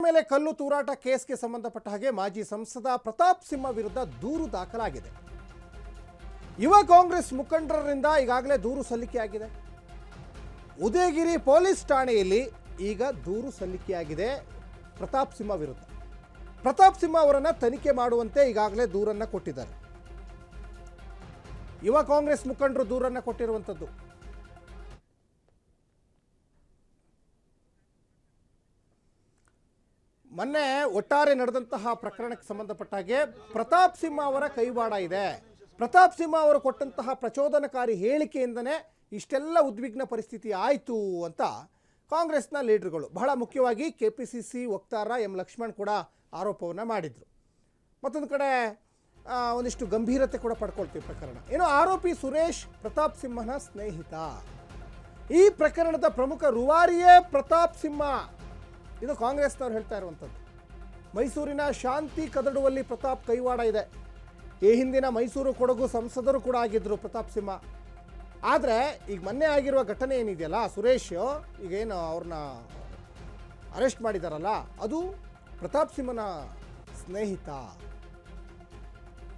ಮೇಲೆ ಕಲ್ಲು ತೂರಾಟ ಕೇಸ್ಗೆ ಸಂಬಂಧಪಟ್ಟ ಹಾಗೆ ಮಾಜಿ ಸಂಸದ ಪ್ರತಾಪ್ ಸಿಂಹ ವಿರುದ್ಧ ದೂರು ದಾಖಲಾಗಿದೆ. ಯುವ ಕಾಂಗ್ರೆಸ್ ಮುಖಂಡರಿಂದ ಈಗಾಗಲೇ ದೂರು ಸಲ್ಲಿಕೆಯಾಗಿದೆ. ಉದಯಗಿರಿ ಪೊಲೀಸ್ ಠಾಣೆಯಲ್ಲಿ ಈಗ ದೂರು ಸಲ್ಲಿಕೆಯಾಗಿದೆ ಪ್ರತಾಪ್ ಸಿಂಹ ವಿರುದ್ಧ. ಪ್ರತಾಪ್ ಸಿಂಹ ಅವರನ್ನು ತನಿಖೆ ಮಾಡುವಂತೆ ಈಗಾಗಲೇ ದೂರನ್ನು ಕೊಟ್ಟಿದ್ದಾರೆ. ಯುವ ಕಾಂಗ್ರೆಸ್ ಮುಖಂಡರು ದೂರನ್ನು ಕೊಟ್ಟಿರುವಂಥದ್ದು. ಮೊನ್ನೆ ಒಟ್ಟಾರೆ ನಡೆದಂತಹ ಪ್ರಕರಣಕ್ಕೆ ಸಂಬಂಧಪಟ್ಟ ಹಾಗೆ ಪ್ರತಾಪ್ ಸಿಂಹ ಅವರ ಕೈವಾಡ ಇದೆ. ಪ್ರತಾಪ್ ಸಿಂಹ ಅವರು ಕೊಟ್ಟಂತಹ ಪ್ರಚೋದನಕಾರಿ ಹೇಳಿಕೆಯಿಂದನೇ ಇಷ್ಟೆಲ್ಲ ಉದ್ವಿಗ್ನ ಪರಿಸ್ಥಿತಿ ಆಯಿತು ಅಂತ ಕಾಂಗ್ರೆಸ್ನ ಲೀಡರ್ಗಳು, ಬಹಳ ಮುಖ್ಯವಾಗಿ ಕೆಪಿಸಿಸಿ ವಕ್ತಾರ ಎಂ ಲಕ್ಷ್ಮಣ್ ಕೂಡ ಆರೋಪವನ್ನು ಮಾಡಿದರು. ಮತ್ತೊಂದು ಕಡೆ ಒಂದಿಷ್ಟು ಗಂಭೀರತೆ ಕೂಡ ಪಡ್ಕೊಳ್ತೀವಿ ಪ್ರಕರಣ. ಏನು, ಆರೋಪಿ ಸುರೇಶ್ ಪ್ರತಾಪ್ ಸಿಂಹನ ಸ್ನೇಹಿತ. ಈ ಪ್ರಕರಣದ ಪ್ರಮುಖ ರೂವಾರಿಯೇ ಪ್ರತಾಪ್ ಸಿಂಹ. ಇದು ಕಾಂಗ್ರೆಸ್ನವ್ರು ಹೇಳ್ತಾ ಇರುವಂಥದ್ದು. ಮೈಸೂರಿನ ಶಾಂತಿ ಕದಡುವಲ್ಲಿ ಪ್ರತಾಪ್ ಕೈವಾಡ ಇದೆ. ಈ ಹಿಂದಿನ ಮೈಸೂರು ಕೊಡಗು ಸಂಸದರು ಕೂಡ ಆಗಿದ್ದರು ಪ್ರತಾಪ್ ಸಿಂಹ. ಆದರೆ ಈಗ ಮೊನ್ನೆ ಆಗಿರುವ ಘಟನೆ ಏನಿದೆಯಲ್ಲ, ಸುರೇಶ್ ಈಗೇನು ಅವ್ರನ್ನ ಅರೆಸ್ಟ್ ಮಾಡಿದಾರಲ್ಲ, ಅದು ಪ್ರತಾಪ್ ಸಿಂಹನ ಸ್ನೇಹಿತ.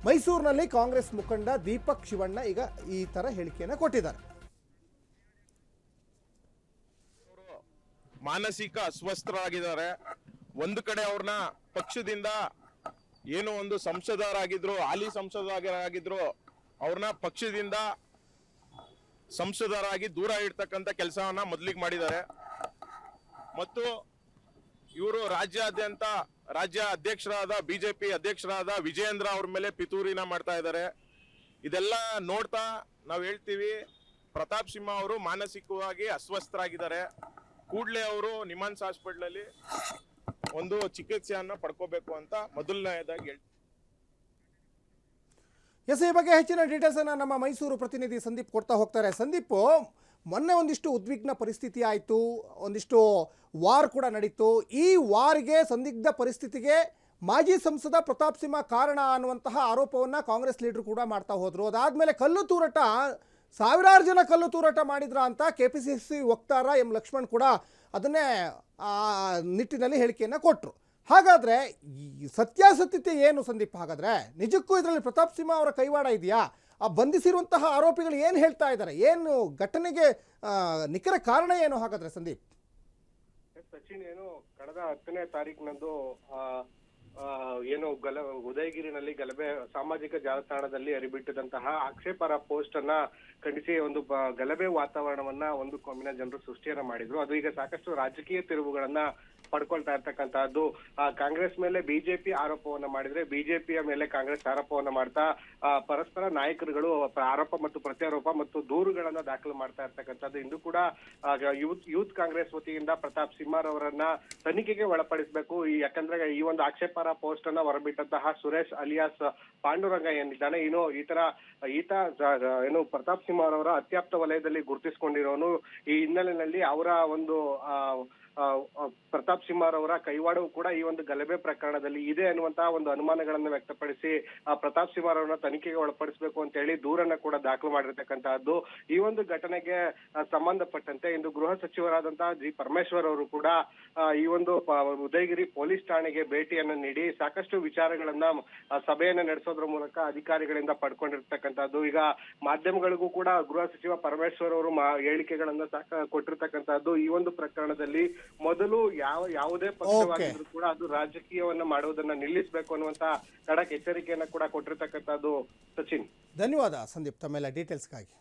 ಮೈಸೂರಿನಲ್ಲಿ ಕಾಂಗ್ರೆಸ್ ಮುಖಂಡ ದೀಪಕ್ ಶಿವಣ್ಣ ಈಗ ಈ ಥರ ಹೇಳಿಕೆಯನ್ನು ಕೊಟ್ಟಿದ್ದಾರೆ. ಮಾನಸಿಕ ಅಸ್ವಸ್ಥರಾಗಿದ್ದಾರೆ. ಒಂದು ಕಡೆ ಅವ್ರನ್ನ ಪಕ್ಷದಿಂದ ಏನೋ ಒಂದು ಸಂಸದರಾಗಿದ್ರು, ಹಾಲಿ ಸಂಸದರಾಗಿದ್ರು, ಅವ್ರನ್ನ ಪಕ್ಷದಿಂದ ಸಂಸದರಾಗಿ ದೂರ ಇಡ್ತಕ್ಕಂಥ ಕೆಲಸವನ್ನ ಮೊದಲಿಗೆ ಮಾಡಿದ್ದಾರೆ. ಮತ್ತು ಇವರು ರಾಜ್ಯಾದ್ಯಂತ ರಾಜ್ಯ ಅಧ್ಯಕ್ಷರಾದ ಬಿಜೆಪಿ ಅಧ್ಯಕ್ಷರಾದ ವಿಜಯೇಂದ್ರ ಅವ್ರ ಮೇಲೆ ಪಿತೂರಿನ ಮಾಡ್ತಾ ಇದ್ದಾರೆ. ಇದೆಲ್ಲ ನೋಡ್ತಾ ನಾವು ಹೇಳ್ತೀವಿ, ಪ್ರತಾಪ್ ಸಿಂಹ ಅವರು ಮಾನಸಿಕವಾಗಿ ಅಸ್ವಸ್ಥರಾಗಿದ್ದಾರೆ. ಕೂಡಲೇ ಅವರು ನಿಮಾನ್ಸ್ ಹಾಸ್ಪಿಟಲ್ ಒಂದು ಚಿಕಿತ್ಸೆಯನ್ನ ಪಡ್ಕೋಬೇಕು ಅಂತ ಮೊದಲನೇದಾಗಿ ಹೇಳ್ತೀವಿ. ಎಸ್, ಈ ಬಗ್ಗೆ ಹೆಚ್ಚಿನ ಡೀಟೇಲ್ಸ್ ಅನ್ನ ನಮ್ಮ ಮೈಸೂರು ಪ್ರತಿನಿಧಿ ಸಂದೀಪ್ ಕೊಡ್ತಾ ಹೋಗ್ತಾರೆ. ಸಂದೀಪ್, ಮೊನ್ನೆ ಒಂದಿಷ್ಟು ಉದ್ವಿಗ್ನ ಪರಿಸ್ಥಿತಿ ಆಯಿತು, ಒಂದಿಷ್ಟು ವಾರ್ ಕೂಡ ನಡೀತು. ಈ ವಾರ್ಗೆ, ಸಂದಿಗ್ಧ ಪರಿಸ್ಥಿತಿಗೆ ಮಾಜಿ ಸಂಸದ ಪ್ರತಾಪ್ ಸಿಂಹ ಕಾರಣ ಅನ್ನುವಂತಹ ಆರೋಪವನ್ನು ಕಾಂಗ್ರೆಸ್ ಲೀಡರ್ ಕೂಡ ಮಾಡ್ತಾ ಹೋದರು. ಅದಾದಮೇಲೆ ಕಲ್ಲು ತೂರಾಟ, ಸಾವಿರಾರು ಜನ ಕಲ್ಲು ತೂರಾಟ ಮಾಡಿದ್ರ ಅಂತ ಕೆಪಿಸಿಸಿ ವಕ್ತಾರ ಎಂ ಲಕ್ಷ್ಮಣ್ ಕೂಡ ಅದನ್ನೇ ನಿಟ್ಟಿನಲ್ಲಿ ಹೇಳಿಕೆಯನ್ನು ಕೊಟ್ಟರು. ಹಾಗಾದರೆ ಸತ್ಯಾಸತ್ಯತೆ ಏನು ಸಂದೀಪ್? ಹಾಗಾದರೆ ನಿಜಕ್ಕೂ ಇದರಲ್ಲಿ ಪ್ರತಾಪ್ ಸಿಂಹ ಅವರ ಕೈವಾಡ ಇದೆಯಾ? ಆ ಬಂಧಿಸಿರುವಂತಹ ಆರೋಪಿಗಳು ಏನು ಹೇಳ್ತಾ ಇದ್ದಾರೆ? ಏನು ಘಟನೆಗೆ ನಿಖರ ಕಾರಣ ಏನು ಹಾಗಾದರೆ ಸಂದೀಪ್? ಸಚಿನ್, ಏನು ಕಳೆದ 10ನೇ ತಾರೀಕಿನಂದು ಏನು ಉದಯಗಿರಿನಲ್ಲಿ ಗಲಭೆ ಸಾಮಾಜಿಕ ಜಾಲತಾಣದಲ್ಲಿ ಹರಿಬಿಟ್ಟಿದಂತಹ ಆಕ್ಷೇಪಾರ್ಹ ಪೋಸ್ಟ್ ಅನ್ನ ಖಂಡಿಸಿ ಒಂದು ಗಲಭೆ ವಾತಾವರಣವನ್ನ ಒಂದು ಕೋಮಿನ ಜನರು ಸೃಷ್ಟಿಯನ್ನ ಮಾಡಿದ್ರು. ಅದು ಈಗ ಸಾಕಷ್ಟು ರಾಜಕೀಯ ತಿರುವುಗಳನ್ನ ಪಡ್ಕೊಳ್ತಾ ಇರ್ತಕ್ಕಂತಹದ್ದು. ಕಾಂಗ್ರೆಸ್ ಮೇಲೆ ಬಿಜೆಪಿ ಆರೋಪವನ್ನ ಮಾಡಿದ್ರೆ, ಬಿಜೆಪಿಯ ಮೇಲೆ ಕಾಂಗ್ರೆಸ್ ಆರೋಪವನ್ನ ಮಾಡ್ತಾ ಪರಸ್ಪರ ನಾಯಕರುಗಳು ಆರೋಪ ಮತ್ತು ಪ್ರತ್ಯಾರೋಪ ಮತ್ತು ದೂರುಗಳನ್ನ ದಾಖಲು ಮಾಡ್ತಾ ಇರ್ತಕ್ಕಂಥದ್ದು. ಇಂದು ಕೂಡ ಯೂತ್ ಕಾಂಗ್ರೆಸ್ ವತಿಯಿಂದ ಪ್ರತಾಪ್ ಸಿಂಹರವರನ್ನ ತನಿಖೆಗೆ ಒಳಪಡಿಸಬೇಕು. ಯಾಕಂದ್ರೆ ಈ ಒಂದು ಆಕ್ಷೇಪಾರ್ಹ ಪೋಸ್ಟ್ ಅನ್ನ ಹೊರಬಿಟ್ಟಂತಹ ಸುರೇಶ್ ಅಲಿಯಾಸ್ ಪಾಂಡುರಂಗ ಏನಿದ್ದಾನೆ, ಈತ ಏನು ಪ್ರತಾಪ್ ಸಿಂಹ ಅವರ ಅತ್ಯಾಪ್ತ ವಲಯದಲ್ಲಿ ಗುರುತಿಸಿಕೊಂಡಿರೋನು. ಈ ಹಿನ್ನೆಲೆಯಲ್ಲಿ ಅವರ ಒಂದು ಪ್ರತಾಪ್ ಸಿಂಹ ಅವರ ಕೈವಾಡವು ಕೂಡ ಈ ಒಂದು ಗಲಭೆ ಪ್ರಕರಣದಲ್ಲಿ ಇದೆ ಅನ್ನುವಂತಹ ಒಂದು ಅನುಮಾನಗಳನ್ನು ವ್ಯಕ್ತಪಡಿಸಿ ಪ್ರತಾಪ್ ಸಿಂಹ ಅವರನ್ನ ತನಿಖೆಗೆ ಒಳಪಡಿಸಬೇಕು ಅಂತ ಹೇಳಿ ದೂರನ್ನ ಕೂಡ ದಾಖಲು ಮಾಡಿರ್ತಕ್ಕಂತಹದ್ದು. ಈ ಒಂದು ಘಟನೆಗೆ ಸಂಬಂಧಪಟ್ಟಂತೆ ಇಂದು ಗೃಹ ಸಚಿವರಾದಂತಹ ಜಿ ಪರಮೇಶ್ವರ್ ಅವರು ಕೂಡ ಈ ಒಂದು ಉದಯಗಿರಿ ಪೊಲೀಸ್ ಠಾಣೆಗೆ ಭೇಟಿಯನ್ನ ನೀಡಿ ಸಾಕಷ್ಟು ವಿಚಾರಗಳನ್ನ ಸಭೆಯನ್ನ ನಡೆಸೋದ್ರ ಮೂಲಕ ಅಧಿಕಾರಿಗಳಿಂದ ಪಡ್ಕೊಂಡಿರ್ತಕ್ಕಂಥದ್ದು. ಈಗ ಮಾಧ್ಯಮಗಳಿಗೂ ಕೂಡ ಗೃಹ ಸಚಿವ ಪರಮೇಶ್ವರ್ ಅವರು ಹೇಳಿಕೆಗಳನ್ನ ಕೊಟ್ಟಿರ್ತಕ್ಕಂಥದ್ದು. ಈ ಒಂದು ಪ್ರಕರಣದಲ್ಲಿ ಮೊದಲು ಯಾವುದೇ ಪಕ್ಷವಾಗಿದ್ರು ಕೂಡ ಅದು ರಾಜಕೀಯವನ್ನ ಮಾಡುವುದನ್ನ ನಿಲ್ಲಿಸಬೇಕು ಅನ್ನುವಂತ ಖಡಕ್ ಎಚ್ಚರಿಕೆಯನ್ನ ಕೂಡ ಕೊಟ್ಟಿರ್ತಕ್ಕಂಥದ್ದು. ಸಚಿನ್, ಧನ್ಯವಾದ ಸಂದೀಪ್ ತಮ್ಮೆಲ್ಲ ಡೀಟೇಲ್ಸ್ಗಾಗಿ.